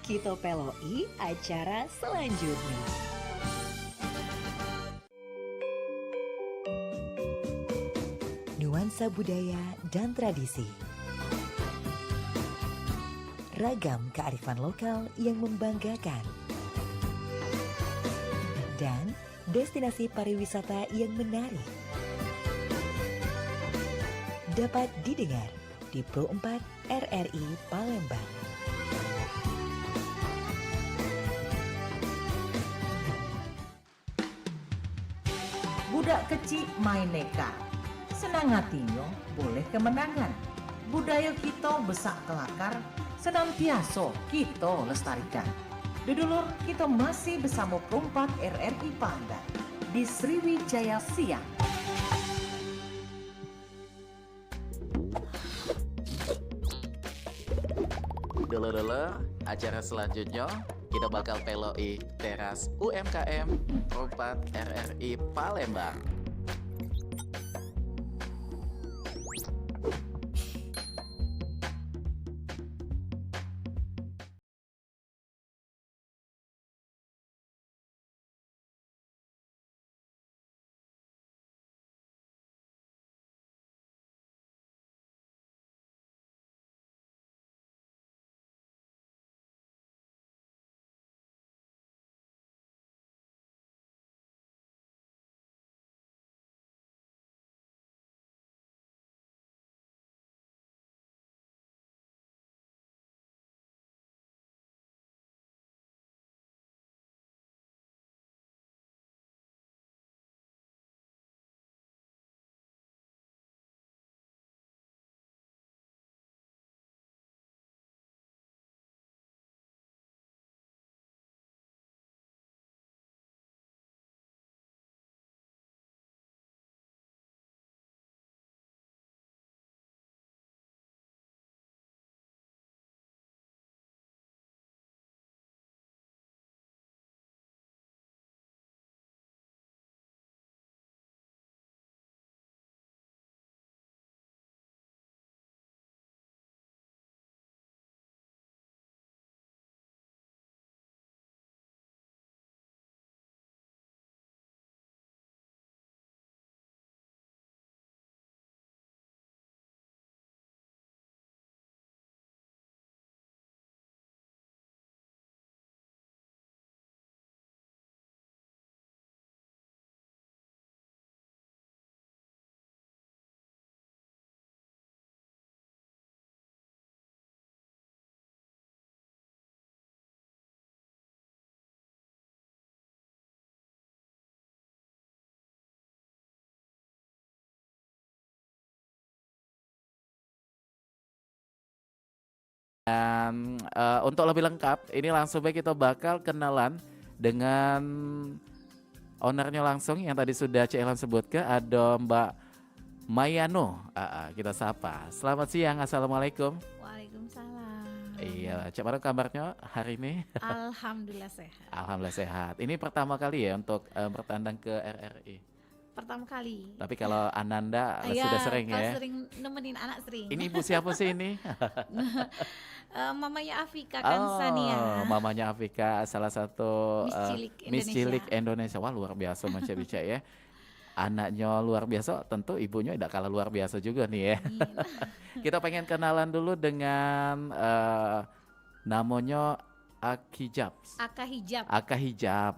kita peloi acara selanjutnya. Nuansa budaya dan tradisi. Ragam kearifan lokal yang membanggakan. Dan destinasi pariwisata yang menarik. Dapat didengar di Pro 4 RRI Palembang. Budak kecil main neka, senang hatinya boleh kemenangan. Budaya kita besak kelakar, senantiasa kita lestarikan. Dudulur kita masih bersama Pro 4 RRI Palembang di Sriwijaya Siang. Dulu-dulu, acara selanjutnya kita bakal peloi teras UMKM Pro 4 RRI Palembang. Untuk lebih lengkap, ini langsung baik kita bakal kenalan dengan ownernya langsung yang tadi sudah Cik Ilham sebutkan, ada Mbak Mayano. Kita sapa. Selamat siang, Assalamualaikum. Waalaikumsalam. Iya, Cik Mano kabarnya hari ini? Alhamdulillah sehat. Alhamdulillah sehat. Ini pertama kali ya untuk bertandang ke RRI. Pertama kali. Tapi kalau Ananda Ya, sudah sering kalau ya. sering nemenin anak sering. Ini ibu siapa sih ini? Mamanya Afika kan Sania. Mamanya Afika, salah satu Miss Cilik Indonesia. Wah, luar biasa Mas Bica ya. Anaknya luar biasa, tentu ibunya tidak kalah luar biasa juga nih ya. Kita pengen kenalan dulu dengan namanya Akijab. Akahijab.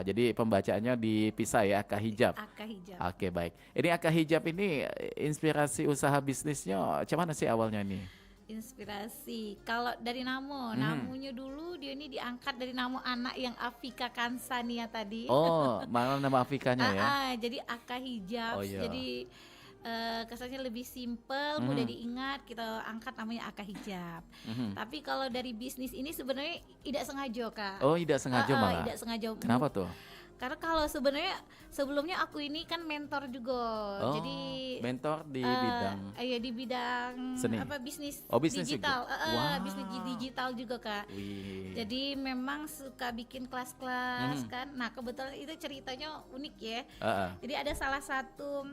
Jadi pembacaannya dipisah ya, Akahijab. Akahijab. Oke, baik. Ini Akahijab ini inspirasi usaha bisnisnya cuman sih awalnya nih? Inspirasi. Kalau dari namunya dulu dia ini diangkat dari nama anak yang Afika Kansania tadi. Oh, malah nama Afikanya ya. Jadi Akahijab. Oh, iya. Jadi kesannya lebih simple, mudah diingat, kita angkat namanya Akahijab. Tapi kalau dari bisnis ini sebenarnya tidak sengaja, Kak. Oh, tidak sengaja malah. Tidak sengaja. Kenapa tuh? Karena kalau sebenarnya sebelumnya aku ini kan mentor juga. Oh, jadi mentor di bidang iya di bidang seni. Bisnis, bisnis digital. Wow. Bisnis digital juga, Kak. Wih. Jadi memang suka bikin kelas-kelas kan. Nah, kebetulan itu ceritanya unik ya. Jadi ada salah satu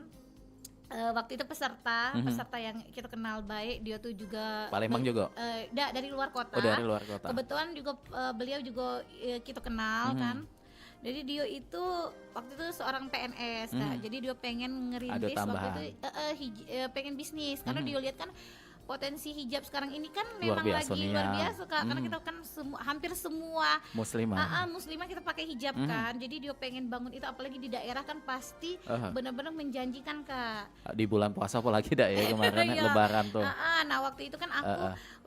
waktu itu peserta yang kita kenal baik, dia tuh juga Palembang juga. dari luar kota. Oh, dari luar kota. Kebetulan juga beliau juga kita kenal kan. Jadi dia itu waktu itu seorang PNS, Kak. Jadi dia pengen ngerintis waktu itu pengen bisnis karena dia lihat kan potensi hijab sekarang ini kan Luar memang biasa lagi nih luar ya. biasa, Kak. Karena kita kan hampir semua Muslimah. muslimah kita pakai hijab kan. Jadi dia pengen bangun itu, apalagi di daerah kan pasti benar-benar menjanjikan, Kak. Di bulan puasa apalagi dah ya kemarin Iya. Lebaran tuh. Nah waktu itu kan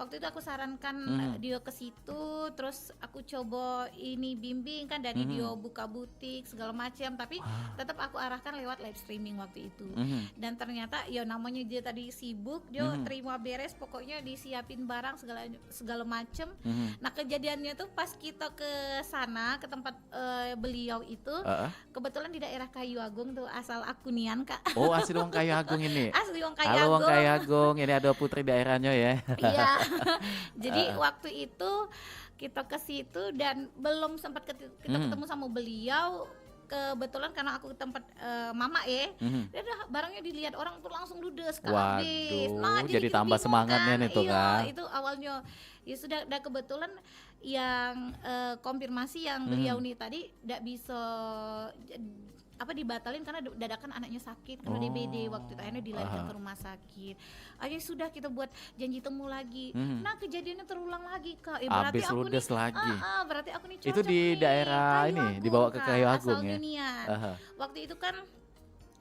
aku sarankan dia ke situ, terus aku coba ini bimbing kan dari dia buka butik segala macam, tapi tetap aku arahkan lewat live streaming waktu itu. Dan ternyata ya namanya dia tadi sibuk, dia terima beres, pokoknya disiapin barang segala macam. Nah kejadiannya tuh pas kita ke sana ke tempat beliau itu, kebetulan di daerah Kayu Agung tuh, asal aku nian, Kak. Oh, asli Wong Kayu Agung ini. Asli Wong Kayu Halo Wong Agung. Kayu Agung, ini ada putri daerahnya ya. Iya. Jadi waktu itu kita ke situ dan belum sempat kita ketemu sama beliau. Kebetulan karena aku ke tempat mama ya, dia barangnya dilihat orang tuh langsung ludes kan. habis. Waduh, jadi kita tambah bingung semangatnya nih tuh iya, kan. itu awalnya ya sudah. Dan kebetulan yang konfirmasi yang beliau nih tadi tidak bisa dibatalin karena dadakan anaknya sakit karena DBD waktu itu, akhirnya dilarikan ke rumah sakit. Akhirnya sudah kita buat janji temu lagi. Nah kejadiannya terulang lagi, Kak. Berarti Abis aku ludes nih, lagi. berarti aku nih Itu cocok di nih, daerah Kayu ini, Agung, dibawa ke Kak, Kayu Agung asal ya? dunia. Waktu itu kan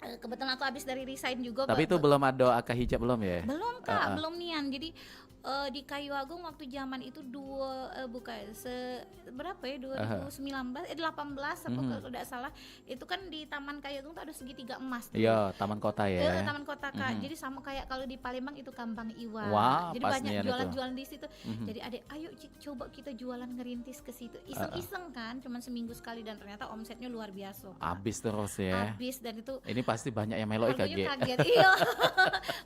kebetulan aku habis dari resign juga. Tapi itu belum ada akad hijab belum ya? Belum, Kak, belum nian. Jadi di Kayu Agung waktu zaman itu berapa ya, 2019 18 apa kalau tidak salah, itu kan di Taman Kayu Agung tuh ada segitiga emas tuh. Iya, Taman Kota ya. Taman Kota, Kak. Jadi sama kayak kalau di Palembang itu Kampang Iwa. Wah, Jadi pas banyak nian itu. jualan-jualan di situ. Jadi adek, ayo Cik, coba kita jualan ngerintis ke situ. Iseng-iseng kan, cuman seminggu sekali, dan ternyata omsetnya luar biasa, Kak. Abis terus ya. Habis, dan itu Ini pasti banyak yang meloi harganya kaget. kaget. Iya.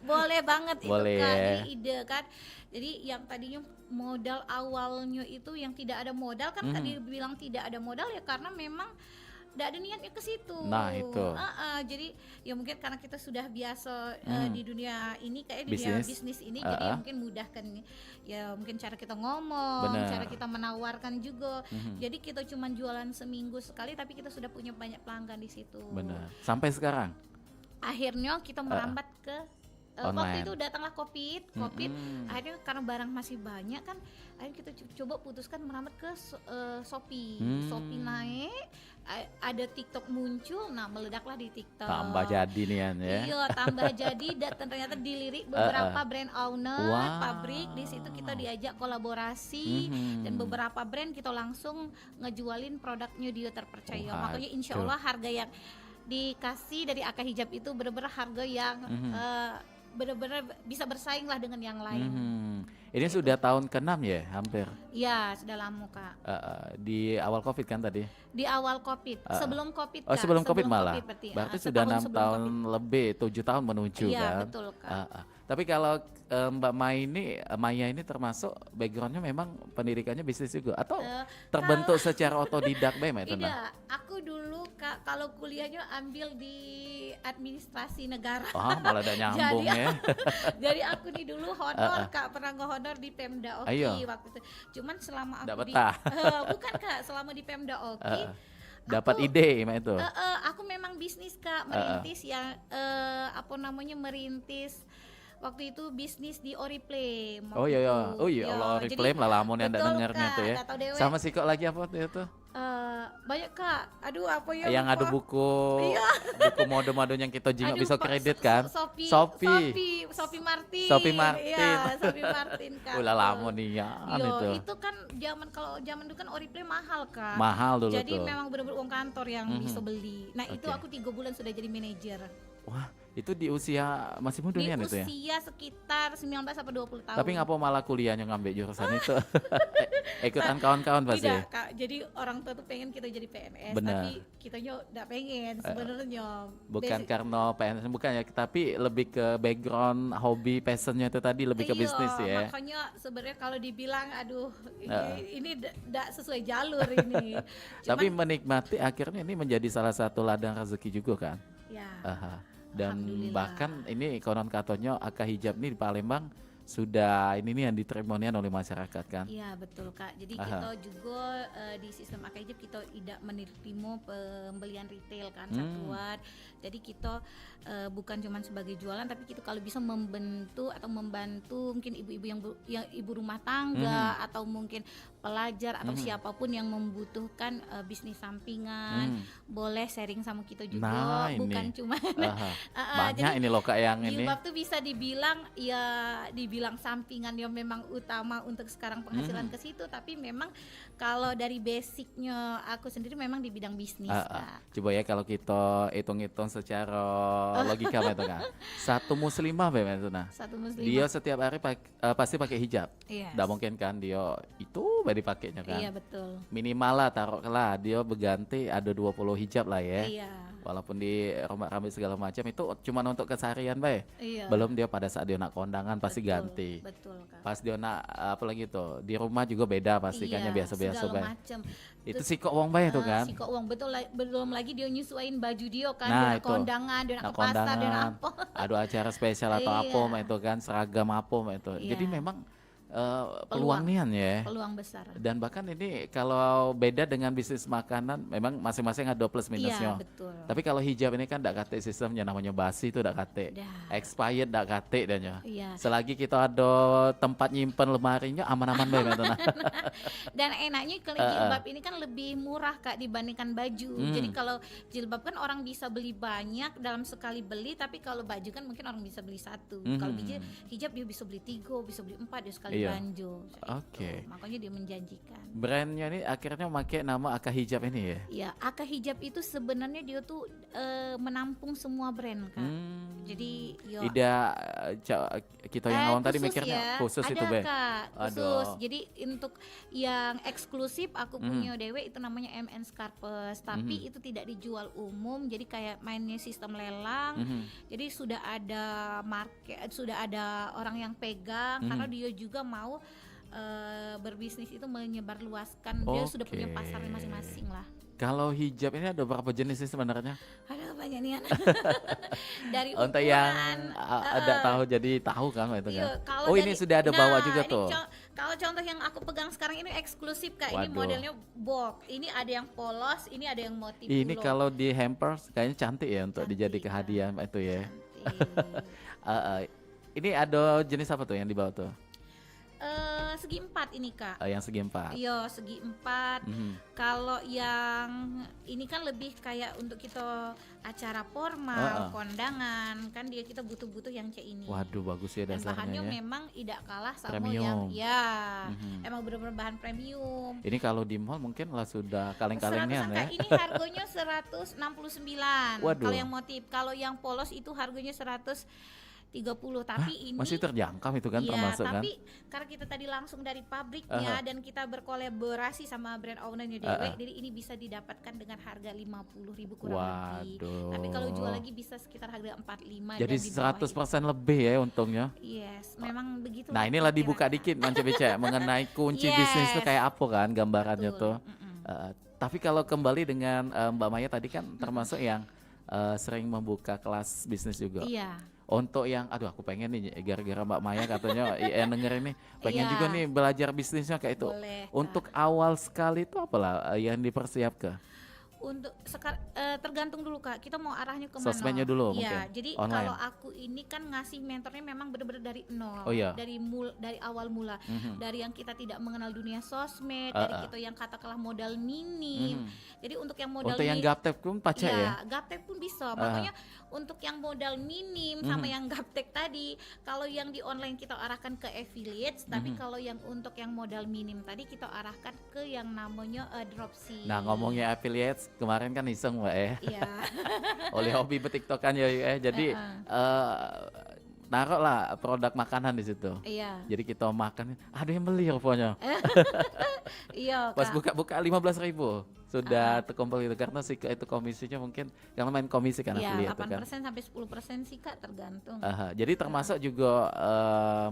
Boleh banget Boleh itu, Kak. ya. Jadi ide kan. Jadi yang tadinya modal awalnya itu yang tidak ada modal kan, tadi bilang tidak ada modal ya karena memang tidak ada niatnya ke situ. Nah, itu. Jadi ya mungkin karena kita sudah biasa di dunia ini, kayak di dunia bisnis ini, jadi ya mungkin mudah kan ya, mungkin cara kita ngomong, Bener. cara kita menawarkan juga. Jadi kita cuma jualan seminggu sekali, tapi kita sudah punya banyak pelanggan di situ. Benar. Sampai sekarang. Akhirnya kita merambat ke waktu Online. itu datanglah COVID, akhirnya karena barang masih banyak kan, akhirnya kita coba putuskan merambat ke Shopee. Shopee naik, ada TikTok muncul, nah meledaklah di TikTok. Tambah jadi nih ya. Iya, tambah jadi, dan ternyata dilirik beberapa brand owner, pabrik. Di situ kita diajak kolaborasi, dan beberapa brand kita langsung ngejualin produknya dia terpercaya. Makanya insya Allah harga yang dikasih dari akad hijab itu benar-benar harga yang benar-benar bisa bersaing lah dengan yang lain. Ini sudah tahun ke-6 ya, hampir. Ya, sudah lama, Kak. Di awal Covid kan tadi? Di awal Covid, sebelum Covid, Oh, Kak. sebelum Covid malah. Berarti Sudah 6 sebelum tahun COVID. lebih, 7 tahun menuju Iya, kan. betul, Kak. Tapi kalau Mbak Maya ini termasuk backgroundnya memang pendidikannya bisnis juga atau terbentuk secara otodidak memang itu? Tidak, aku dulu, Kak, kalau kuliahnya ambil di administrasi negara. Malah ada nyambung ya. Jadi aku nih dulu honor, Kak, pernah nge-honor di Pemda Oki Ayo. waktu itu. Cuman selama aku Nggak betah. bukan, Kak, selama di Pemda Oki dapat aku- ide emang itu. aku memang bisnis, Kak, merintis yang merintis waktu itu bisnis di Oriplay. Oh iya. Oh iya, Allah Oriplay lah lamun yang betul, dengarnya Kak, tuh ya. nggak tahu dewe. Sama sih kok lagi apa tuh itu? Banyak, Kak. Aduh, apa ya? Yang ada lupa. buku mode-mode yang kita juga Aduh, bisa Pak, kredit kan? Sophie Martin. Sophie Martin. Iya, Sophie Martin, Kak. Ulah lama nih ya itu kan kalau zaman dulu kan Oriplay mahal, Kak. Mahal dulu Jadi tuh. memang benar-benar uang kantor yang bisa beli. Nah, itu Oke. aku 3 bulan sudah jadi manajer. Wah, itu di usia masih muda Di nih itu ya. usia sekitar 19 sampai 20 tahun. Tapi ngapa malah kuliahnya ngambil jurusan itu? Ikutan kawan-kawan pasti. Tidak, Kak. Jadi orang tua tuh pengen kita jadi PNS, Benar. tapi kitanya enggak pengen sebenarnya. Bukan karena PNS, bukan ya, tapi lebih ke background hobi passionnya itu tadi lebih ke Iya, bisnis ya. Makanya sebenarnya kalau dibilang aduh ini enggak sesuai jalur ini. Tapi menikmati akhirnya ini menjadi salah satu ladang rezeki juga kan. Ya. Aha. Dan Alhamdulillah. bahkan ini konon katanya Aka Hijab nih di Palembang sudah ini nih yang diterima oleh masyarakat kan. Iya betul Kak. Jadi Aha. kita juga di sistem Akajib kita tidak menerima pembelian retail kan satuan. Jadi kita bukan cuma sebagai jualan, tapi kita kalau bisa membantu mungkin ibu-ibu yang ibu rumah tangga atau mungkin pelajar atau siapapun yang membutuhkan bisnis sampingan, boleh sharing sama kita juga. Nah, ini. Bukan cuma Banyak jadi ini loh Kak yang ini. jilbab tuh bisa dibilang sampingan yang memang utama untuk sekarang penghasilan ke situ, tapi memang kalau dari basicnya aku sendiri memang di bidang bisnis Kak. Coba ya kalau kita hitung-hitung secara logika itu kan. Satu muslimah memang itu nah. Satu muslimah. Dia setiap hari pasti pakai hijab. Yes. Nggak mungkin kan dia itu baru dipakainya kan. Iya betul. Minimal lah taruhlah dia berganti ada 20 hijab lah ya. Iya. Walaupun di rumah rambut segala macam itu cuma untuk keseharian bae. Iya. Belum dia pada saat dia nak kondangan pasti Betul, ganti. Betul Kak. Pas dia nak apalagi tuh di rumah juga beda pasti kan Iya, yang biasa-biasa segala bae. macam. Itu sikok wong bae itu kan. Siko uang betul belum lagi dia nyesuaiin baju dia kan, Nah, dia nak itu. kondangan, dia nak Nak ke pasar, dia nak kondangan, apa. ada acara spesial atau Iya. apa itu kan seragam apa itu. Iya. Jadi memang peluang nian ya. Peluang besar. Dan bahkan ini kalau beda dengan bisnis makanan memang masing-masing ada plus minusnya. Iya betul. Tapi kalau hijab ini kan ndak kate sistemnya namanya basi itu ndak kate. Dah. Expired ndak kate dan ya. Iya. Selagi kita ada tempat nyimpen lemarinya aman-aman bae itu nah. Dan enaknya kalau jilbab ini kan lebih murah Kak dibandingkan baju. Jadi kalau jilbab kan orang bisa beli banyak dalam sekali beli, tapi kalau baju kan mungkin orang bisa beli satu. Kalau hijab dia bisa beli 3, bisa beli 4 dia sekali Iya. belanja. Oke. Makanya dia menjanjikan. Brandnya ini akhirnya pakai nama Aka Hijab ini ya. Ya, Aka Hijab itu sebenarnya dia tuh menampung semua brand Kak. Jadi yo Ida kita yang awam tadi khusus mikirnya ya. khusus Ada, itu be. Kak, khusus. Aduh. Jadi untuk yang eksklusif aku punya dewe itu namanya MN Scarpes, tapi itu tidak dijual umum. Jadi kayak mainnya sistem lelang. Jadi sudah ada market, sudah ada orang yang pegang karena dia juga mau berbisnis itu menyebarluaskan. Dia sudah punya Oke. pasarnya masing-masing lah. Kalau hijab ini ada berapa jenis sih sebenarnya? Ada banyak nih dari Untuk ukuran. yang ada tahu jadi tahu kan itu Iya, kan. kalau Oh ini dari- sudah ada bawa nah, juga ini tuh. Kalau contoh yang aku pegang sekarang ini eksklusif Kak. Ini Waduh. modelnya box. Ini ada yang polos, ini ada yang motif Ini pulo. kalau di hampers kayaknya cantik ya untuk Cantik, dijadikan Kak. hadiah itu ya. Cantik. Ini ada jenis apa tuh yang dibawa tuh? Segi 4 ini Kak. Yang segi 4. Iya, segi 4. Kalau yang ini kan lebih kayak untuk kita acara formal, kondangan, kan kita butuh-butuh yang C ini. Waduh bagus ya Dan bahannya dasarnya ya. memang tidak kalah sama Premium. yang emang benar-benar bahan premium. Ini kalau di mall mungkin lah sudah kaleng-kalengnya 100 ya. angka ini harganya 169. Waduh. Kalau yang motif, kalau yang polos itu harganya 130, tapi ini Masih terjangkau itu kan iya, termasuk kan. tapi karena kita tadi langsung dari pabriknya dan kita berkolaborasi sama brand ownernya Dewe, jadi ini bisa didapatkan dengan harga 50.000 kurang lebih. Waduh. Tapi kalau jual lagi bisa sekitar harga 45. Jadi dan di bawah 100% lebih ya untungnya. Yes, memang begitu. Nah inilah dibuka dikit Manca Beca mengenai kunci bisnis itu Yes. kayak apa kan gambarannya tuh. Betul. Tapi kalau kembali dengan Mbak Maya tadi kan termasuk yang sering membuka kelas bisnis juga. Iya. Untuk yang, aduh aku pengen nih gara-gara Mbak Maya katanya denger ini pengen Iya. juga nih belajar bisnisnya kayak itu. Boleh, Kak. Untuk awal sekali itu apalah yang dipersiapkan? Untuk tergantung dulu Kak, kita mau arahnya kemana? Sosmednya dulu Iya, mungkin, jadi online. kalau aku ini kan ngasih mentornya memang benar-benar dari nol, Oh, iya. dari awal mula, dari yang kita tidak mengenal dunia sosmed, dari kita yang katakanlah modal minim. Jadi untuk yang modal Untuk yang gaptek pun pacak ya? gaptek pun bisa. Makanya untuk yang modal minim sama yang gaptek tadi, kalau yang di online kita arahkan ke affiliates, tapi kalau yang untuk yang modal minim tadi kita arahkan ke yang namanya dropship. Nah ngomongnya affiliates kemarin kan iseng Mbak ya. Iya. Oleh hobi bertiktokan ya jadi naruh lah produk makanan di situ. Iya. Jadi kita makan, ada yang beli rupanya. Iya, Pas Kak. buka-buka 15.000 sudah terkumpul itu karena sih itu komisinya mungkin karena main komisi kan Iya, affiliate itu kan. 8% sampai 10% sih Kak, tergantung. Jadi termasuk juga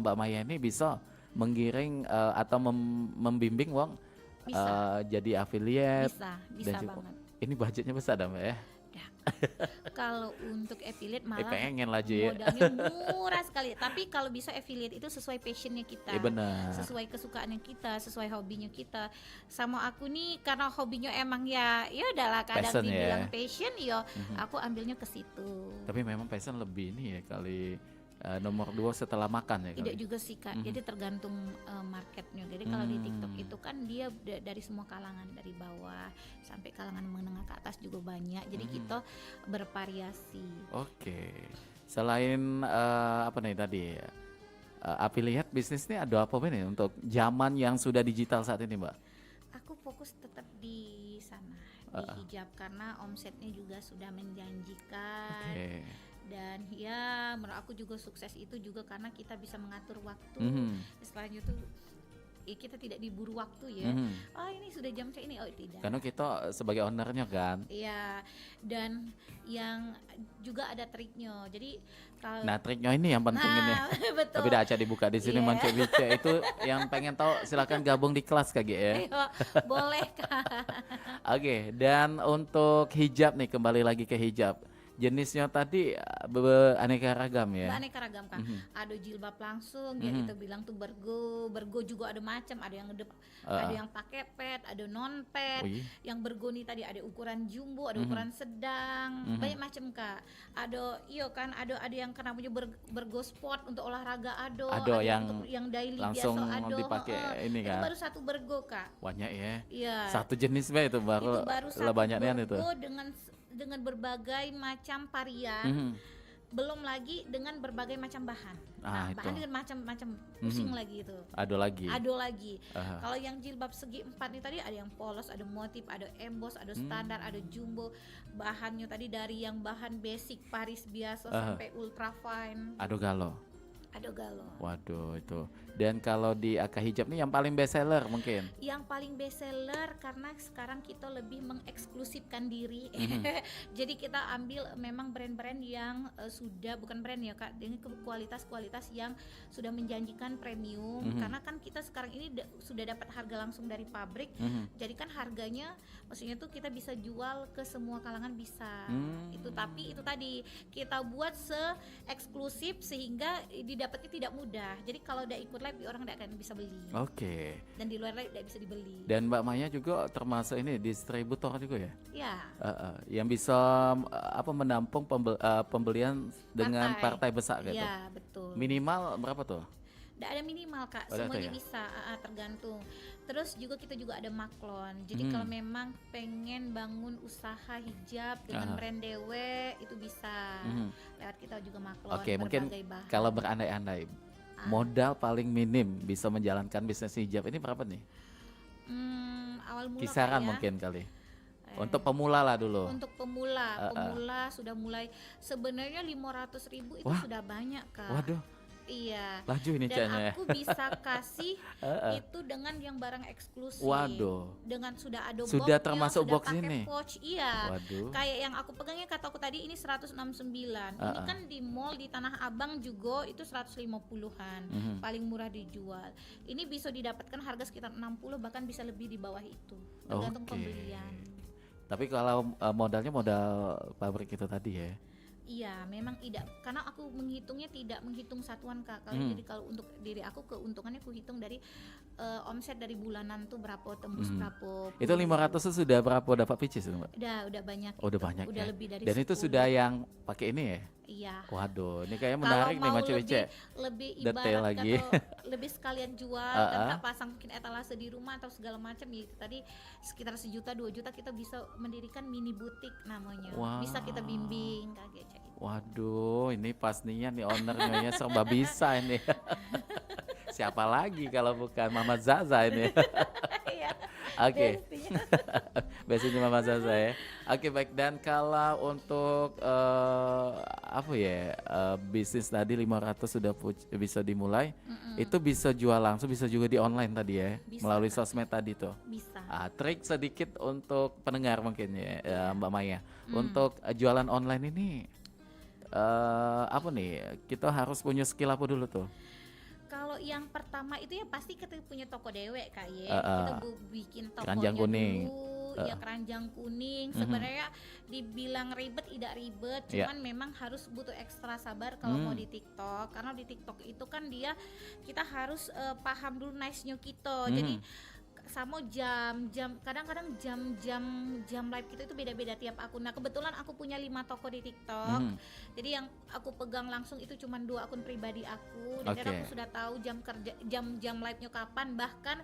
Mbak Maya ini bisa menggiring atau membimbing wong Bisa. jadi affiliate. Bisa dan juga- banget. Ini budgetnya besar dah Mbak ya. Ya, Kalau untuk affiliate malah Pengen lah Ju ya. modalnya murah sekali. Tapi kalau bisa affiliate itu sesuai passionnya kita, Iya benar. sesuai kesukaannya kita, sesuai hobinya kita. Sama aku nih karena hobinya emang ya udahlah kadang Passion ya. dibilang passion aku ambilnya ke situ. Tapi memang passion lebih ini ya kali nomor 2 setelah makan ya Tidak kali. juga sih Kak, jadi tergantung marketnya. Jadi kalau di TikTok itu kan dia dari semua kalangan, dari bawah sampai kalangan menengah ke atas juga banyak. Jadi kita bervariasi. Oke. Selain apa nih tadi affiliate bisnis ini ada apa nih untuk zaman yang sudah digital saat ini, Mbak? Aku fokus tetap di sana, di hijab karena omsetnya juga sudah menjanjikan. Oke. Dan ya menurut aku juga sukses itu juga karena kita bisa mengatur waktu. Istilahnya tuh kita tidak diburu waktu ya. Oh ini sudah jam saya ini, oh tidak. Karena kita sebagai ownernya kan. Iya, dan yang juga ada triknya. Jadi kalau Nah triknya ini yang penting ini. betul. Tapi dah Aca dibuka di sini Iya. Manco Bice itu yang pengen tahu silakan gabung di kelas KG ya. Ayo, boleh Kak. Oke, dan untuk hijab nih kembali lagi ke hijab. Jenisnya tadi aneka ragam ya. Aneka ragam Kak. Ada jilbab langsung, ya kita bilang tuh bergo juga ada macam, ada yang ada yang pakai pet, ada non pet. Oh, iya? Yang bergo nih tadi ada ukuran jumbo, ada ukuran sedang, banyak macam Kak. Ada kan ada yang namanya bergo sport untuk olahraga ada yang untuk yang daily langsung biasa ada. dipakai ini Itu kan. baru satu bergo Kak. Banyak ya. Iya. Satu jenis Mbak itu baru, Itu baru satu banyaknya itu. bergo dengan berbagai macam varian. Belum lagi dengan berbagai macam bahan. Itu. Bahan dengan macam-macam pusing lagi itu. Ada lagi. Ada lagi. Kalau yang jilbab segi 4 nih tadi ada yang polos, ada motif, ada emboss, ada standar, ada jumbo. Bahannya tadi dari yang bahan basic Paris biasa sampai ultra fine. Aduh galau. Ada galon. Waduh itu. Dan kalau di Aka Hijab nih yang paling best seller mungkin. Yang paling best seller karena sekarang kita lebih mengeksklusifkan diri. Jadi kita ambil memang brand-brand yang sudah bukan brand ya Kak, dengan kualitas-kualitas yang sudah menjanjikan premium. Karena kan kita sekarang ini sudah dapat harga langsung dari pabrik. Jadi kan harganya maksudnya tuh kita bisa jual ke semua kalangan bisa. Itu tapi itu tadi kita buat se-eksklusif sehingga didapatnya tidak mudah. Jadi kalau udah ikut live orang tidak akan bisa beli. Oke. Dan di luar live tidak bisa dibeli. Dan Mbak Maya juga termasuk ini distributor juga ya? Ya. Yang bisa menampung pembelian dengan partai besar gitu. Iya, betul. Minimal berapa tuh? Tidak ada minimal Kak, Ada semuanya ya? bisa, tergantung. Terus kita juga ada maklon. Jadi kalau memang pengen bangun usaha hijab dengan brand dewe itu bisa. Lewat kita juga maklon. Oke, mungkin berbagai bahan. kalau berandai-andai modal paling minim bisa menjalankan bisnis hijab ini berapa nih? Awal mula Kisaran Kak, ya. mungkin kali. Untuk pemula lah dulu. Untuk pemula sudah mulai sebenarnya 500.000 itu Wah. sudah banyak Kak. Waduh, Iya. laju ini Dan Canya. aku bisa kasih itu dengan yang barang eksklusif. Waduh. Dengan sudah ada Sudah boxnya, termasuk sudah box pakai ini? pouch, iya. Waduh. Kayak yang aku pegangnya kata aku tadi ini 169. Ini kan di mall di Tanah Abang juga itu 150-an. Paling murah dijual. Ini bisa didapatkan harga sekitar 60 bahkan bisa lebih di bawah itu. Tergantung Oke. pembelian. Tapi kalau modalnya modal pabrik itu tadi ya. Iya, memang tidak. Karena aku menghitungnya tidak menghitung satuan Kak. Jadi kalau untuk diri aku keuntungannya aku hitung dari omset dari bulanan tuh berapa tembus berapa. Itu 500 itu sudah berapa dapat pieces Mbak? Udah banyak. Oh, udah banyak Udah ya. lebih dari Dan itu 10. sudah yang pakai ini ya? Iya. Waduh, ini kayaknya Kalau menarik nih mau Mas Wice. lebih Detail ibarat lagi. atau lebih sekalian jual dan tak pasang mungkin etalase di rumah atau segala macam ya tadi sekitar 1 juta 2 juta kita bisa mendirikan mini butik namanya. Wow. Bisa kita bimbing Kak Geca itu. Waduh, ini pastinya nih ownernya serba bisa ini. Siapa lagi kalau bukan Mama Zaza ini? Iya. Oke. Bestinya. Biasanya Mama Zaza ya. Oke baik, dan kalau untuk bisnis tadi 500 sudah bisa dimulai, itu bisa jual langsung, bisa juga di online tadi ya, Bisa, melalui Kak. sosmed tadi tuh. Bisa. Trik sedikit untuk pendengar mungkin ya, Mbak Maya, untuk jualan online ini kita harus punya skill apa dulu tuh? Kalau yang pertama itu ya pasti kita punya toko dewek Kak ya. Uh, uh. Kita bikin tokonya Keranjang kuning. dulu. ya keranjang kuning. Mhm. Sebenarnya dibilang ribet tidak ribet, Iya. cuman memang harus butuh ekstra sabar kalau mau di TikTok. Karena di TikTok itu kan kita harus paham dulu niche-nya kita. Jadi sama jam kadang-kadang jam live kita itu beda-beda tiap akun. Nah kebetulan aku punya 5 toko di TikTok, jadi yang aku pegang langsung itu cuma 2 akun pribadi aku. Dan Oke. aku sudah tahu jam kerja jam live-nya kapan, bahkan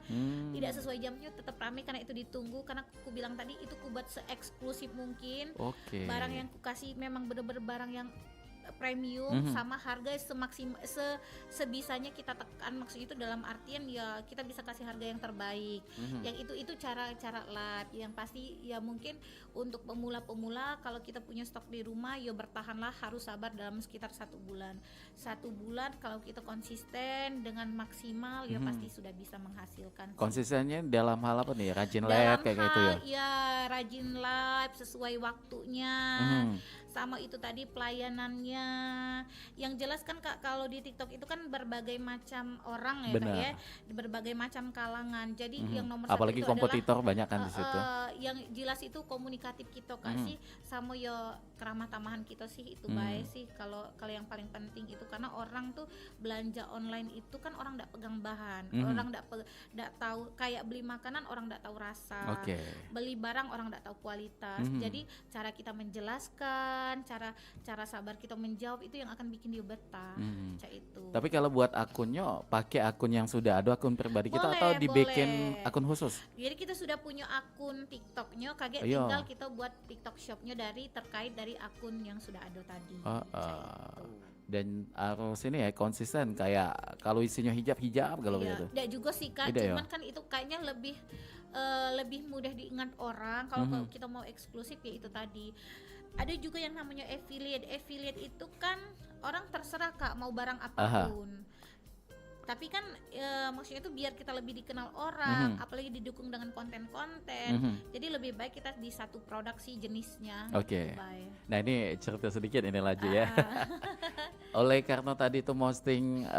tidak sesuai jamnya tetap ramai karena itu ditunggu. Karena aku bilang tadi itu ku buat se-eksklusif mungkin. Oke. Barang yang ku kasih memang bener-bener barang yang premium, sama harga sebisanya kita tekan. Maksudnya itu dalam artian ya kita bisa kasih harga yang terbaik. Yang itu cara live yang pasti ya mungkin untuk pemula-pemula kalau kita punya stok di rumah ya bertahanlah, harus sabar dalam sekitar 1 bulan kalau kita konsisten dengan maksimal ya pasti sudah bisa menghasilkan sih. Konsistennya dalam hal apa nih? Rajin Dalam live kayak gitu ya. ya rajin live sesuai waktunya, sama itu tadi pelayanannya. Yang jelas kan Kak, kalau di TikTok itu kan berbagai macam orang ya Kak Benar. ya, berbagai macam kalangan. Jadi yang nomor satu Apalagi itu kompetitor banyak kan di adalah situ. yang jelas itu komunikatif kita Kak sih, sama yo keramah tamahan kita sih itu baik sih. Kalau yang paling penting itu karena orang tuh belanja online itu kan orang ndak pegang bahan, orang ndak tahu, kayak beli makanan orang ndak tahu rasa, Oke. beli barang orang ndak tahu kualitas. Jadi cara kita menjelaskan, cara sabar kita menjawab itu yang akan bikin dia betah. Itu. Tapi kalau buat akunnya pakai akun yang sudah ada, akun pribadi kita Boleh, atau dibikin boleh. akun khusus? Jadi kita sudah punya akun TikToknya, kaget Iya. tinggal kita buat TikTok shopnya terkait dari akun yang sudah ada tadi. Dan harus ini ya konsisten, kayak kalau isinya hijab kalau Iya, begitu. tidak juga sih Kak, Tidak ya? cuman kan itu kayaknya lebih mudah diingat orang kalau kita mau eksklusif ya itu tadi. Ada juga yang namanya affiliate itu kan orang terserah Kak mau barang apapun. Tapi kan maksudnya itu biar kita lebih dikenal orang, apalagi didukung dengan konten-konten. Jadi lebih baik kita di satu produk sih jenisnya. Oke. Lebih baik. Nah ini cerita sedikit ini lagi ya. Oleh karena tadi itu posting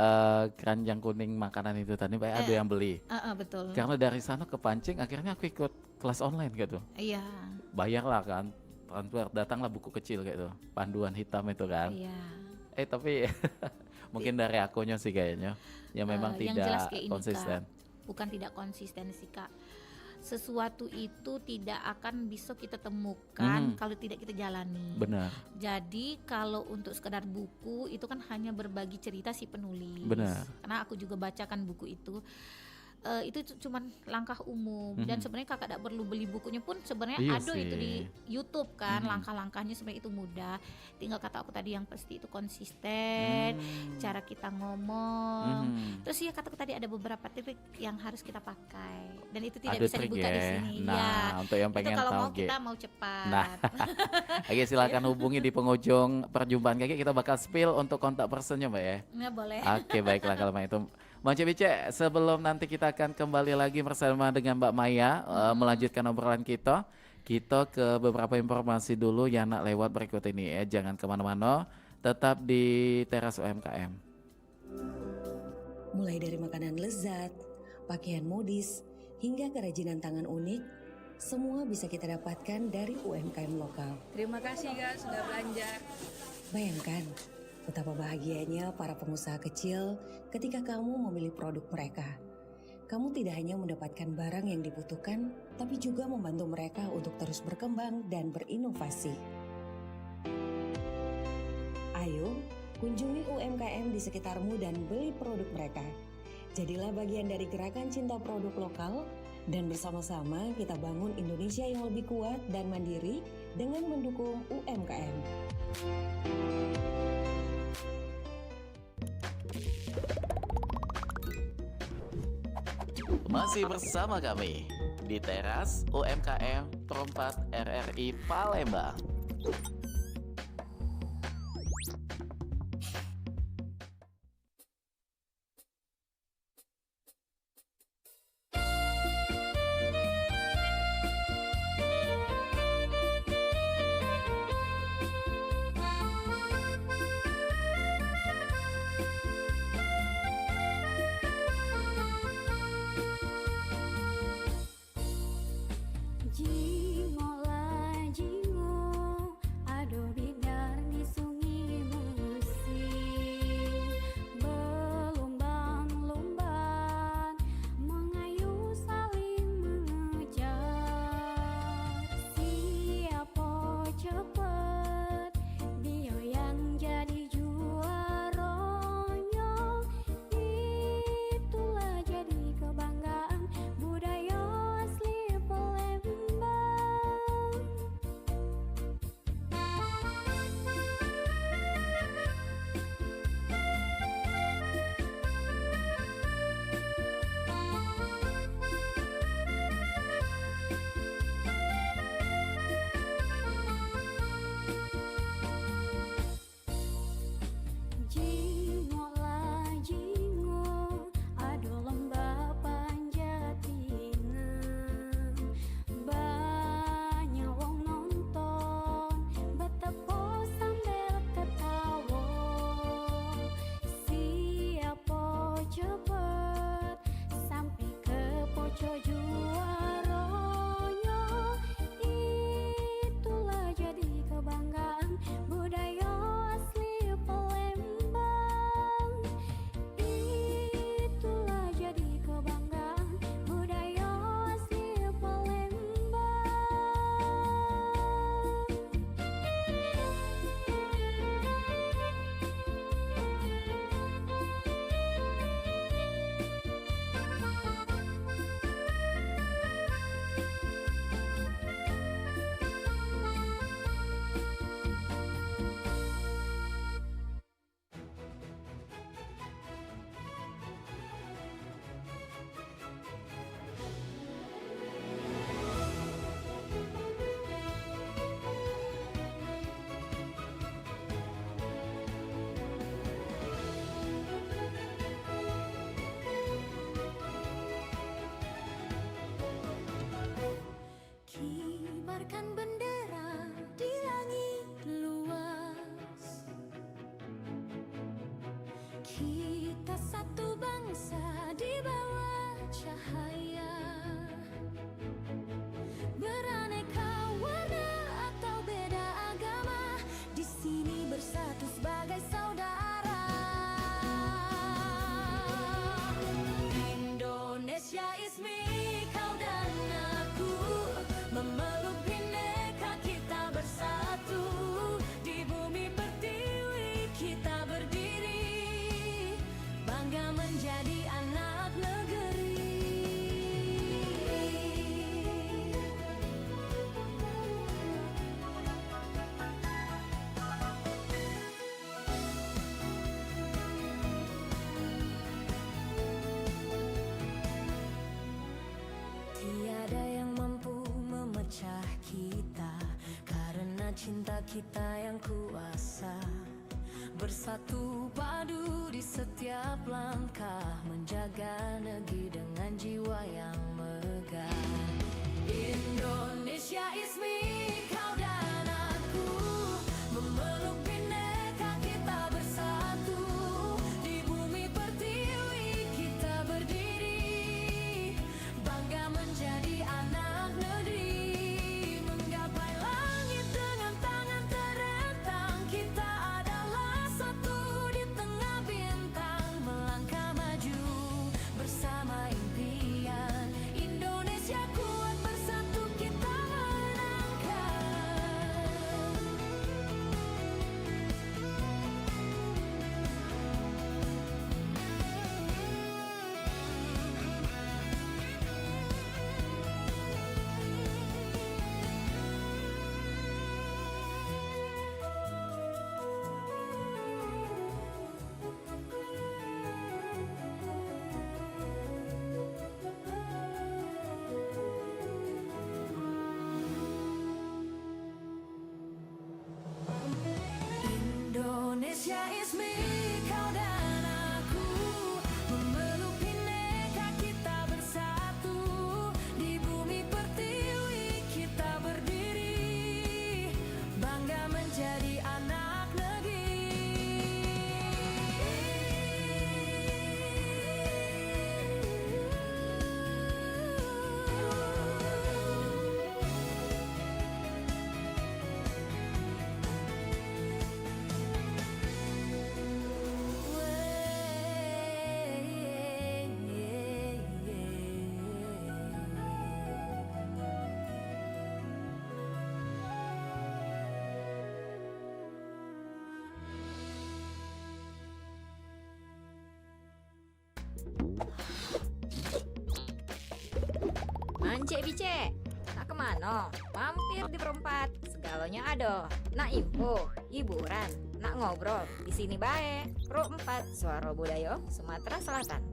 keranjang kuning makanan itu tadi banyak ada yang beli. Betul. Karena dari sana kepancing, akhirnya aku ikut kelas online gitu. Iya. Bayar lah kan, transfer, datanglah buku kecil gitu, panduan hitam itu kan. Iya. Tapi mungkin dari akunnya sih kayaknya, ya memang yang jelas tidak kayak ini, konsisten. Kak. Bukan tidak konsisten sih Kak. Sesuatu itu tidak akan bisa kita temukan kalau tidak kita jalani. Benar. Jadi kalau untuk sekedar buku itu kan hanya berbagi cerita si penulis. Benar. Karena aku juga bacakan buku itu. Itu cuman langkah umum dan sebenarnya Kakak tidak perlu beli bukunya pun sebenarnya Iya ada itu sih. di YouTube kan. Langkah-langkahnya sebenarnya itu mudah, tinggal kata aku tadi yang pasti itu konsisten, cara kita ngomong. Terus ya kataku tadi ada beberapa trik yang harus kita pakai dan itu tidak Ada bisa trik dibuka ya. di sini. Nah, Ya, untuk yang itu pengen kalau tahu mau kita mau cepat. Nah, oke, silakan hubungi di penghujung perjumpaan kakek, kita bakal spill untuk kontak personnya Mbak ya. Nggak boleh. Oke, baiklah kalau itu. Mance Bice, sebelum nanti kita akan kembali lagi bersama dengan Mbak Maya melanjutkan obrolan kita ke beberapa informasi dulu yang nak lewat berikut ini ya. Jangan kemana-mana, tetap di Teras UMKM. Mulai dari makanan lezat, pakaian modis, hingga kerajinan tangan unik, semua bisa kita dapatkan dari UMKM lokal. Terima kasih Kak sudah belanja. Bayangkan betapa bahagianya para pengusaha kecil ketika kamu memilih produk mereka. Kamu tidak hanya mendapatkan barang yang dibutuhkan, tapi juga membantu mereka untuk terus berkembang dan berinovasi. Ayo, kunjungi UMKM di sekitarmu dan beli produk mereka. Jadilah bagian dari gerakan cinta produk lokal dan bersama-sama kita bangun Indonesia yang lebih kuat dan mandiri dengan mendukung UMKM. Masih bersama kami di Teras UMKM Perempat RRI Palembang. Jika cinta kita yang kuasa, bersatu padu di setiap langkah, menjaga negeri dengan jiwa yang megah. Indonesia is me, kau dan aku, memeluk bineka kita bersatu, di bumi pertiwi kita berdiri, bangga menjadi anak negeri, menggapai langit dengan tangan terentang, kita adalah satu di tengah bintang, melangkah maju bersama impian, Indonesia kuat bersatu kita menangkan. Indonesia is me, kau dan aku, memeluk bineka kita bersatu, di bumi pertiwi kita berdiri, bangga menjadi anak Mance bice, nak kemana? Mampir di perempat, segalanya ada. Nak info, hiburan, nak ngobrol, di sini bae. Pro 4 Suara Budaya Sumatera Selatan.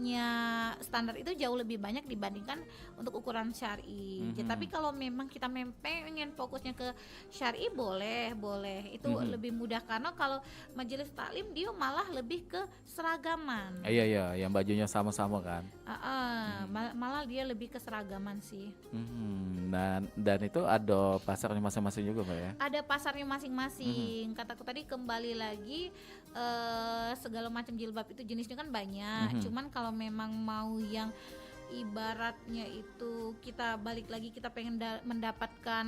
sifatnya standar itu jauh lebih banyak dibandingkan untuk ukuran syar'i. Tapi kalau memang kita pengen fokusnya ke syar'i, boleh itu lebih mudah, karena kalau majelis taklim dia malah lebih ke seragaman. Iya, yang bajunya sama-sama kan. Malah dia lebih ke seragaman sih. Dan itu ada pasarnya masing-masing juga Mbak ya? Ada pasarnya masing-masing. Kataku tadi kembali lagi, segala macam jilbab itu jenisnya kan banyak. Cuman kalau memang mau yang ibaratnya itu kita balik lagi, kita pengen mendapatkan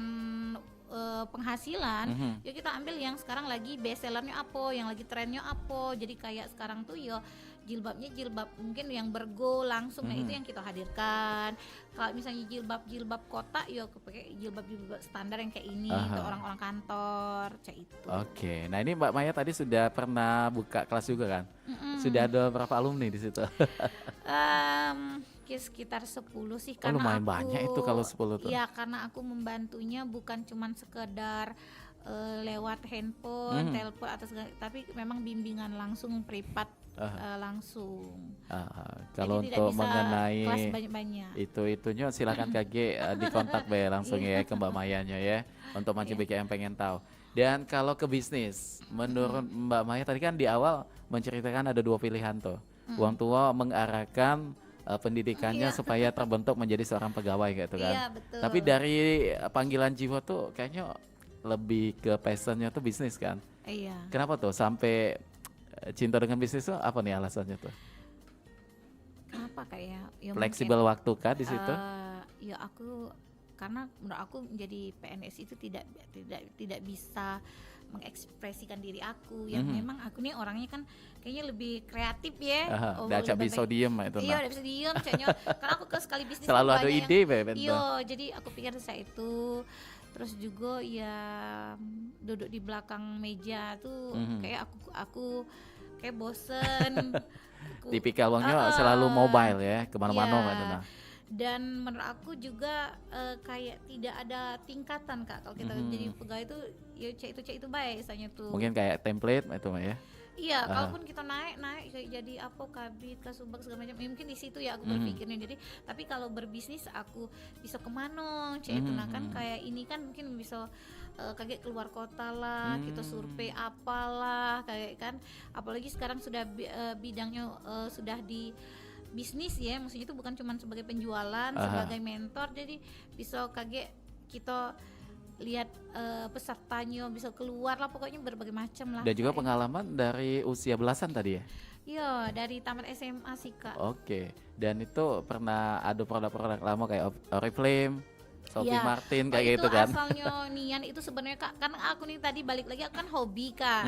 penghasilan, ya kita ambil yang sekarang lagi best sellernya apa, yang lagi trennya apa. Jadi kayak sekarang tuh yo jilbabnya jilbab mungkin yang bergo langsung, nah itu yang kita hadirkan. Kalau misalnya jilbab kotak, yo pakai jilbab standar yang kayak ini untuk orang-orang kantor, kayak itu. Oke, nah ini Mbak Maya tadi sudah pernah buka kelas juga kan? Sudah ada berapa alumni di situ? Sekitar 10 sih, karena lumayan banyak itu kalau 10 tuh. Iya, karena aku membantunya bukan cuman sekedar lewat handphone, telepon atau segala, tapi memang bimbingan langsung privat langsung. Kalau jadi untuk mengenai kelas banyak-banyak. Itunya silakan KG dikontak langsung ya ke Mbak Mayanya ya, untuk Manci BKM pengen tahu. Dan kalau ke bisnis, menurut Mbak Maya tadi kan di awal menceritakan ada 2 pilihan tuh. Uang tua mengarahkan pendidikannya supaya terbentuk menjadi seorang pegawai gitu kan. Iya, betul. Tapi dari panggilan jiwa tuh kayaknya lebih ke passionnya tuh bisnis kan. Iya. Kenapa tuh sampai cinta dengan bisnis tuh, apa nih alasannya tuh? Kenapa kayak ya Fleksibel waktu kah di situ? Ya aku, karena menurut aku menjadi PNS itu tidak bisa mengekspresikan diri aku yang memang aku nih orangnya kan kayaknya lebih kreatif ya. Udah bisa diem itu. Iya, udah bisa diem kayaknya, karena aku sekali bisnis selalu ada ide iya, jadi aku pikir saya itu. Terus juga ya duduk di belakang meja tuh kayak aku kayak bosen. Tipikal uangnya selalu mobile ya, kemana-mana gitu. Dan menurut aku juga kayak tidak ada tingkatan Kak, kalau kita jadi pegawai itu ya cek itu baik misalnya tuh. Mungkin kayak template itu mah ya. Iya, kalaupun kita naik kayak jadi apa, kabit, kasubag segala macam, ya mungkin di situ ya aku berpikirnya. Jadi tapi kalau berbisnis aku bisa kemana, itu nah kan kayak ini kan mungkin bisa kayak keluar kota lah, kita survei apalah kayak kan, apalagi sekarang sudah bidangnya sudah di bisnis ya, maksudnya itu bukan cuma sebagai penjualan, sebagai mentor, jadi bisa kaget kita lihat pesertanya bisa keluar lah, pokoknya berbagai macam lah. Dan juga pengalaman dari usia belasan tadi ya? Iya, dari tamat SMA sih Kak. Oke, dan itu pernah ada produk-produk lama kayak Oriflame, Sophie Martin kayak gitu kan? Itu asalnya nian itu sebenarnya Kak, karena aku nih tadi balik lagi, aku kan hobi Kak,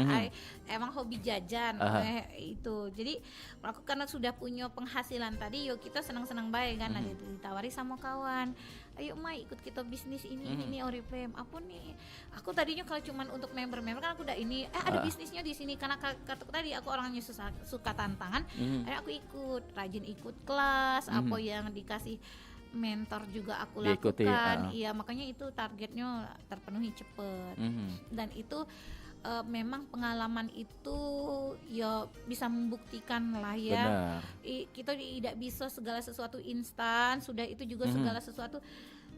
emang hobi jajan itu. Jadi aku karena sudah punya penghasilan tadi, yuk kita senang-senang baik kan, lagi ditawari sama kawan, ayo Mai ikut kita bisnis ini Oriflame. Apa nih? Aku tadinya kalau cuman untuk member-member kan aku udah ini, ada bisnisnya di sini, karena kataku tadi aku orangnya suka tantangan, akhirnya aku rajin ikut kelas, apa yang dikasih mentor juga aku lakukan. Iya, makanya itu targetnya terpenuhi cepet. Dan itu memang pengalaman itu ya bisa membuktikan lah ya. Kita tidak bisa segala sesuatu instan, sudah itu juga segala sesuatu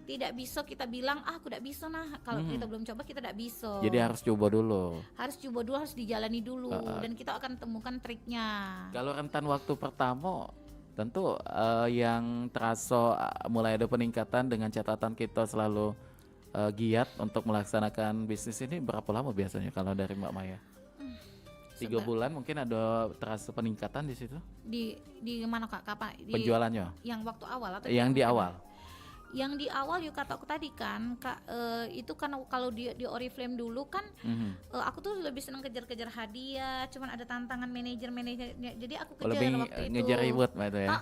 tidak bisa kita bilang aku tidak bisa, nah kalau kita belum coba kita tidak bisa. Jadi harus coba dulu. Harus dijalani dulu dan kita akan temukan triknya. Kalau rentan waktu pertama tentu yang terasa mulai ada peningkatan dengan catatan kita selalu giat untuk melaksanakan bisnis ini, berapa lama biasanya kalau dari Mbak Maya? 3 bulan mungkin ada terasa peningkatan di situ? Di mana Kak? Kapan? Penjualannya? Yang waktu awal atau yang di awal? Yang di awal yuk kata aku tadi kan Kak, itu kan kalau di Oriflame dulu kan aku tuh lebih senang kejar-kejar hadiah, cuman ada tantangan manajernya, jadi aku kejar lebih waktu itu. ngejar reward gitu ya.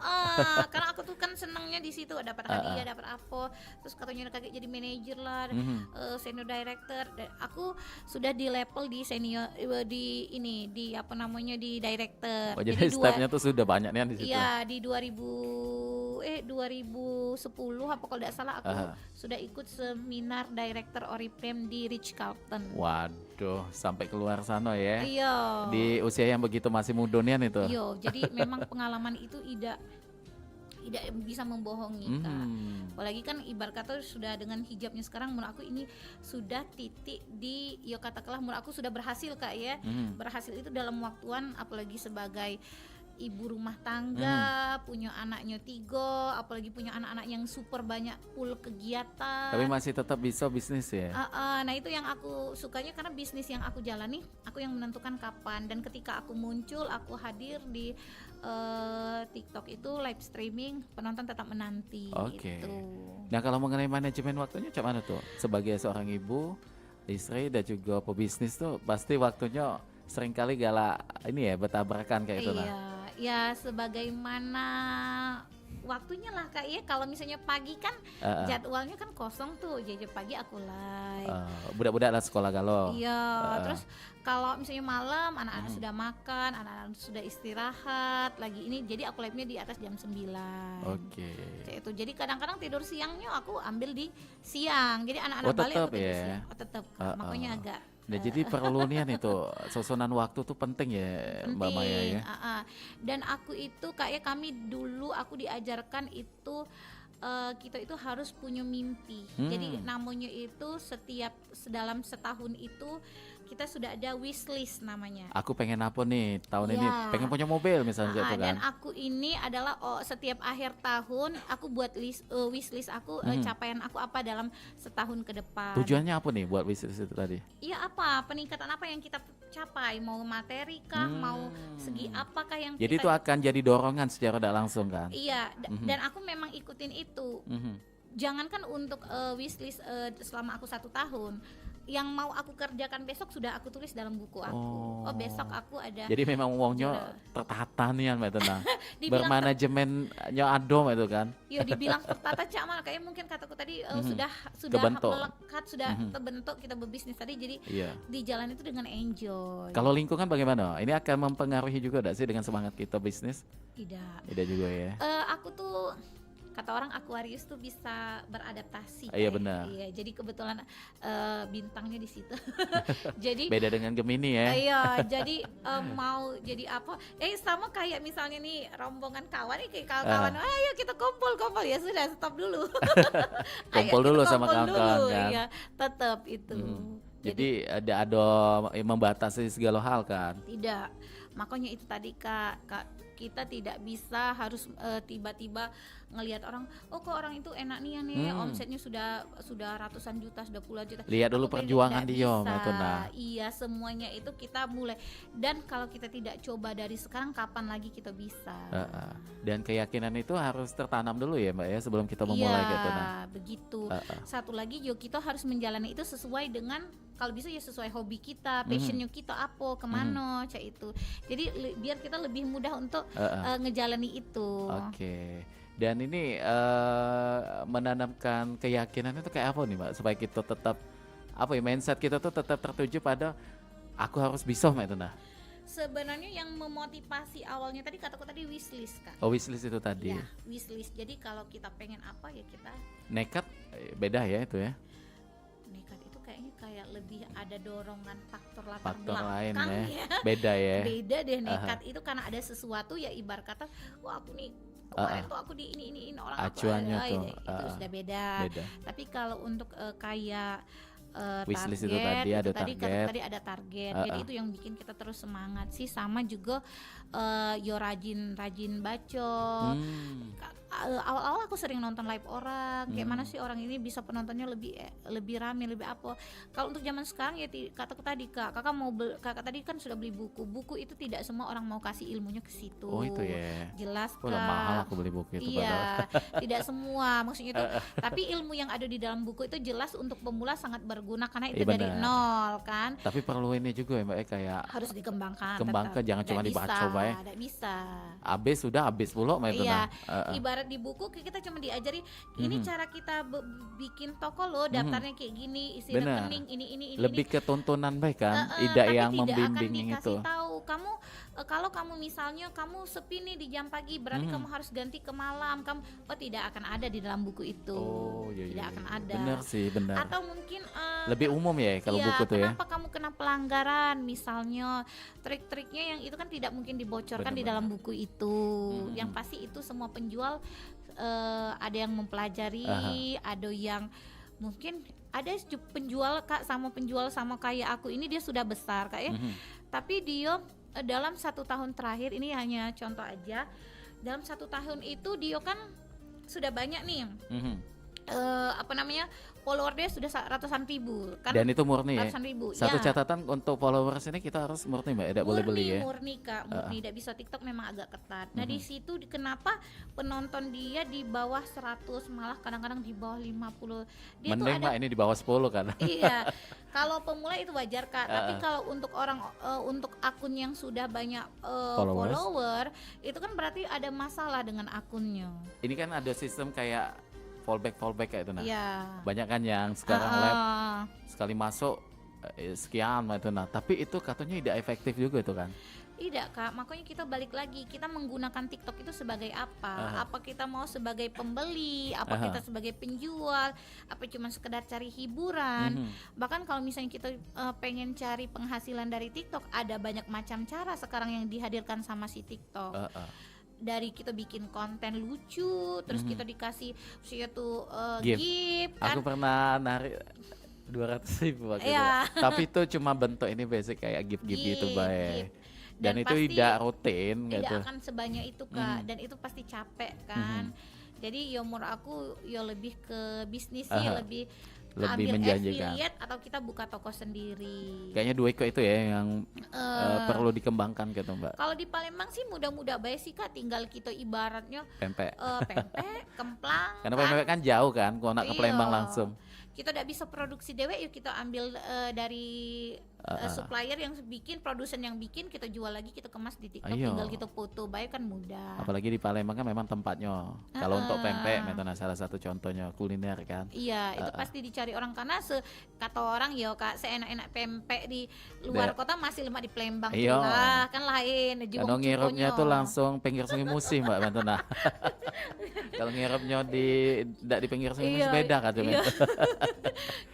Karena aku tuh kan senangnya di situ, dapat hadiah, dapat apa, terus katanya kaget jadi manajer lah, senior director. Dan aku sudah di level di senior di ini di apa namanya di director. Jadi stepnya tuh sudah banyak nih di situ. Iya, di 2000 2010 apa kalau tidak salah aku sudah ikut seminar Director Oriflame di Ritz Carlton. Waduh, sampai keluar sana ya. Iya. Di usia yang begitu masih mudonian itu. Iya, jadi memang pengalaman itu tidak bisa membohongi Kak. Apalagi kan ibarat kata sudah dengan hijabnya sekarang, menurut aku ini sudah titik di ya katakanlah menurut aku sudah berhasil Kak ya. Berhasil itu dalam waktuan, apalagi sebagai ibu rumah tangga, punya anaknya 3, apalagi punya anak-anak yang super banyak full kegiatan. Tapi masih tetap bisa bisnis ya. Nah itu yang aku sukanya, karena bisnis yang aku jalani, aku yang menentukan kapan, dan ketika aku muncul, aku hadir di TikTok itu live streaming, penonton tetap menanti. Gitu. Nah kalau mengenai manajemen waktunya macam mana tuh? Sebagai seorang ibu, istri dan juga pebisnis tuh pasti waktunya seringkali galak ini ya, bertabrakan kayak itu lah. Ya sebagaimana waktunya lah Kak ya. Kalau misalnya pagi kan jadwalnya kan kosong tuh, jadi pagi aku live. Budak-budak lah sekolah galau. Iya, terus kalau misalnya malam anak-anak sudah makan, anak-anak sudah istirahat lagi ini, jadi aku live-nya di atas jam 9. Itu. Jadi kadang-kadang tidur siangnya aku ambil di siang. Jadi anak-anak balik aku tidur siang. Tetap makanya agak. Nah jadi perlu nih itu susunan waktu tuh penting ya Mbak Maya ya. Dan aku itu kayak kami dulu aku diajarkan itu kita itu harus punya mimpi. Jadi namanya itu dalam setahun itu kita sudah ada wishlist namanya. Aku pengen apa nih tahun ini? Pengen punya mobil misalnya gitu kan. Dan aku ini adalah setiap akhir tahun aku buat wishlist aku, capaian aku apa dalam setahun ke depan. Tujuannya apa nih buat wishlist itu tadi? Iya apa? Peningkatan apa yang kita capai? Mau materi kah? Mau segi apakah yang jadi itu akan jadi dorongan secara tidak langsung kan? Iya. Dan aku memang ikutin itu. Jangankan untuk wishlist selama aku 1 tahun, yang mau aku kerjakan besok sudah aku tulis dalam buku aku. Besok aku ada. Jadi memang uangnya tertata nih Mbak Tenang. Bermanajemennya adom itu kan. Iya dibilang tertata Cak Mal, kayak mungkin kataku tadi sudah kebentuk. melekat, sudah terbentuk kita berbisnis tadi, jadi di jalan itu dengan enjoy. Kalau lingkungan bagaimana? Ini akan mempengaruhi juga enggak sih dengan semangat kita bisnis? Tidak juga ya. Aku tuh kata orang Aquarius tuh bisa beradaptasi. Iya benar. Iya, jadi kebetulan bintangnya di situ. Jadi beda dengan Gemini ya. Iya, jadi mau jadi apa? Sama kayak misalnya nih rombongan kawan nih, kayak kawan-kawan, ayo kita kumpul ya sudah stop dulu. Kumpul dulu sama kawan-kawan kan. Iya, tetap itu. Jadi ada membatasi segala hal kan. Tidak. Makanya itu tadi Kak, kita tidak bisa harus tiba-tiba ngelihat orang, kok orang itu enak nih ya nih, omsetnya sudah ratusan juta, sudah puluhan juta. Lihat dulu perjuangan dia itu Iya, semuanya itu kita mulai. Dan kalau kita tidak coba dari sekarang, kapan lagi kita bisa? Dan keyakinan itu harus tertanam dulu ya Mbak ya, sebelum kita memulai gitu. Begitu. Satu lagi juga kita harus menjalani itu sesuai dengan, kalau bisa ya sesuai hobi kita, passionnya kita apa, kemana, cak itu. Jadi biar kita lebih mudah untuk ngejalani itu. Dan ini menanamkan keyakinan itu kayak apa nih Mbak, supaya kita tetap mindset kita tuh tetap tertuju pada aku harus bisa Mbak itu Sebenarnya yang memotivasi awalnya tadi kataku tadi wishlist Kak. Wishlist itu tadi. Ya, wishlist. Jadi kalau kita pengen apa ya kita. Nekat beda ya itu ya. Nekat itu kayaknya kayak lebih ada dorongan faktor latar lain belakang ya. Beda ya. Beda deh nekat itu karena ada sesuatu ya, ibarat kata wah aku nih kemarin tuh aku di ini orang acuannya aku tuh itu sudah beda. Tapi kalau untuk kayak wishlist target, itu tadi ada target. Tadi ada target. Jadi itu yang bikin kita terus semangat sih. Sama juga rajin baca. Awal-awal aku sering nonton live orang, kayak mana sih orang ini bisa penontonnya lebih rame, lebih apa. Kalau untuk zaman sekarang ya kataku tadi kakak tadi kan sudah beli buku itu tidak semua orang mau kasih ilmunya ke situ. Itu ya. Jelas Kak. Mahal aku beli buku itu Iya, tidak semua maksudnya itu. Tapi ilmu yang ada di dalam buku itu jelas untuk pemula sangat berguna karena itu dari nol kan. Tapi perlu ini juga ya Mbak kayak harus dikembangkan. Jangan cuma dibaca baik. Tidak bisa. Habis pula Mbak itu. Iya. Ibarat di buku kita cuma diajari ini cara kita bikin toko loh, daftarnya kayak gini, isi rekening ini lebih ke tontonan baik kan, tidak yang membimbing itu. Tahu kalau kamu misalnya kamu sepi nih di jam pagi, berarti kamu harus ganti ke malam. Tidak akan ada di dalam buku itu. Oh iya, Tidak iya, akan iya. ada. Benar sih, benar. Atau mungkin Lebih umum ya kalau iya, buku tuh ya. kenapa kamu kena pelanggaran, misalnya trik-triknya yang itu kan tidak mungkin dibocorkan di dalam buku itu. Yang pasti itu semua penjual ada yang mempelajari, ada yang mungkin ada penjual Kak, penjual sama kayak aku ini dia sudah besar Kak ya. Tapi dia dalam 1 tahun terakhir, ini hanya contoh aja, dalam 1 tahun itu dia kan sudah banyak nih follower dia sudah ratusan ribu kan. Dan itu murni ya. Ratusan ribu. Satu ya. catatan untuk followers ini kita harus murni Mbak, tidak boleh beli ya. Murni Kak, murni. Tidak bisa TikTok memang agak ketat. Nah di situ kenapa penonton dia di bawah 100, malah kadang-kadang di bawah 50. Dia Mending tuh ada, Mbak ini di bawah 10 kan. Iya. Kalau pemula itu wajar Kak, tapi kalau untuk orang untuk akun yang sudah banyak follower, itu kan berarti ada masalah dengan akunnya. Ini kan ada sistem kayak fallback kayak itu nah. Iya. Banyak kan yang sekarang live sekali masuk sekian itu nah, tapi itu katanya tidak efektif juga itu kan. Tidak Kak, makanya kita balik lagi, kita menggunakan TikTok itu sebagai apa? Apa kita mau sebagai pembeli, apa kita sebagai penjual, apa cuma sekedar cari hiburan? Bahkan kalau misalnya kita pengen cari penghasilan dari TikTok, ada banyak macam cara sekarang yang dihadirkan sama si TikTok. Dari kita bikin konten lucu, terus kita dikasih suatu gift kan. Aku pernah narik 200.000 waktu itu. Iya. Tapi itu cuma bentuk ini basic kayak gift itu baik. gift. Dan itu pasti tidak rutin tidak gitu. akan sebanyak itu Kak, dan itu pasti capek kan. Jadi ya umur aku ya lebih ke bisnis sih, lebih ambil menjanjikan. affiliate atau kita buka toko sendiri. Kayaknya dua itu ya yang perlu dikembangkan gitu Mbak. Kalau di Palembang sih mudah-mudah baik sih Kak, tinggal kita ibaratnya Pempek. pempek, kemplang. Karena pempek kan jauh kan, kalau nak ke Palembang Iya. langsung. Kita tidak bisa produksi dewe, yuk kita ambil dari supplier yang bikin, produsen yang bikin, kita jual lagi, kita kemas di TikTok, Ayo. tinggal kita foto, baik kan mudah. Apalagi di Palembang kan memang tempatnya. Kalau untuk pempek, metode salah satu contohnya kuliner kan. Iya, itu pasti dicari orang karena kata orang ya Kak, seenak-enak pempek di luar kota masih lemak di Palembang Iya. lah, kan lain. Kalau ngirupnya tuh langsung pinggir sungai Musi Mbak Mentuna. Kalau ngirupnya di pinggir sungai Musi beda kan Iya.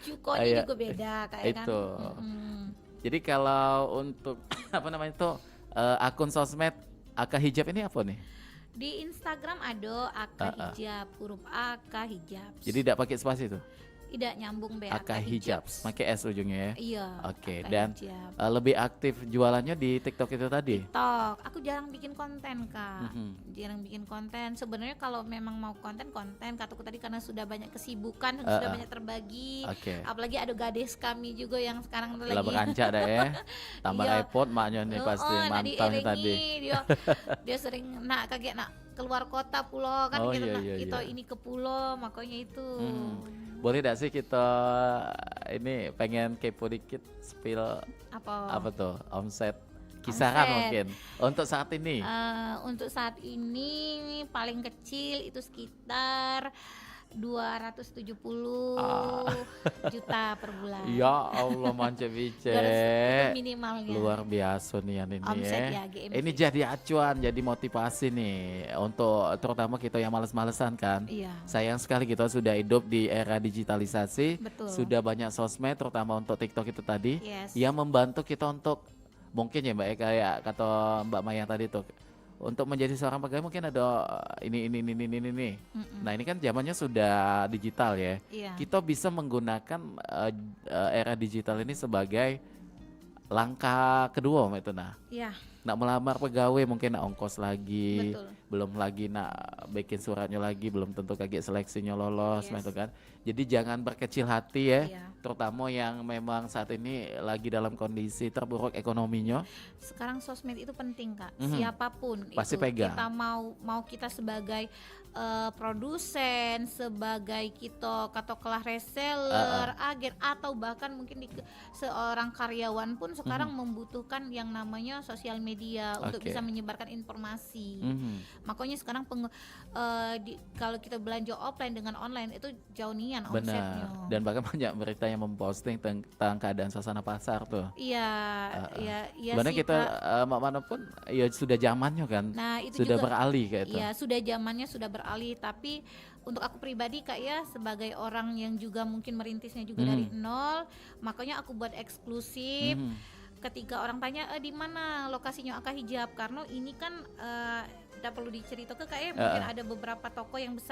Cukonya juga beda kayak itu. kan. Jadi kalau untuk apa namanya itu akun sosmed Aka Hijab ini apa nih? Di Instagram ada Aka Hijab, huruf Aka Hijab. Jadi tidak pakai spasi itu? Tidak nyambung be Aka Hijab, pakai S ujungnya ya? Iya. Oke, Aka dan Hijab. lebih aktif jualannya di TikTok itu tadi? TikTok, aku jarang bikin konten Kak, jarang bikin konten. Sebenarnya kalau memang mau konten, kataku tadi karena sudah banyak kesibukan, sudah banyak terbagi. Apalagi ada gadis kami juga yang sekarang Lah lagi berancak dah ya, tambah Iya. iPod maknya nih pasti mantap nih tadi. Dia sering kaget keluar kota pulau kan, Oh, kita iya, kita iya. ini ke pulau, makanya itu. Boleh tidak sih kita ini pengen kepo dikit spill apa tuh omset kisaran Omset. mungkin untuk saat ini? Untuk saat ini paling kecil itu sekitar 270 juta per bulan. Ya Allah mance 270 bice. itu minimalnya. Luar biasa nih yang ini Omset ya. ya, GMV. Ini jadi acuan, jadi motivasi nih untuk terutama kita yang males-malesan kan. Iya. Sayang sekali kita sudah hidup di era digitalisasi. Betul. Sudah banyak sosmed terutama untuk TikTok itu tadi Yes. yang membantu kita untuk mungkin ya Mbak ya, kayak kata Mbak Maya tadi tuh untuk menjadi seorang pegawai mungkin ada ini. Nah ini kan zamannya sudah digital ya. Iya. Kita bisa menggunakan era digital ini sebagai langkah kedua Mbak Tuna. Iya, Nak melamar pegawai mungkin nak ongkos lagi, betul. belum lagi nak bikin suratnya lagi, belum tentu kaget seleksinya lolos, Yes. gitu kan. Jadi jangan berkecil hati ya, Iya. terutama yang memang saat ini lagi dalam kondisi terburuk ekonominya. Sekarang sosmed itu penting Kak. Mhm. Siapapun Pasti itu, pegang. kita mau kita sebagai produsen, sebagai kita katakanlah reseller, agen, atau bahkan mungkin seorang karyawan pun sekarang membutuhkan yang namanya sosial media media untuk Oke. bisa menyebarkan informasi. Mhm. Makanya sekarang kalau kita belanja offline dengan online itu jauh nian omsetnya. Benar. Dan bahkan banyak berita yang memposting tentang keadaan suasana pasar tuh. Iya, iya Sebenarnya sih, kita Kak. mana pun ya sudah zamannya kan. Nah, itu Sudah juga beralih kayak itu. iya, sudah zamannya sudah beralih, tapi untuk aku pribadi Kak ya, sebagai orang yang juga mungkin merintisnya juga dari nol, makanya aku buat eksklusif. Ketika orang tanya di mana lokasinya Aka Hijab, karena ini kan udah perlu diceritakan Kak ya, mungkin ada beberapa toko yang besar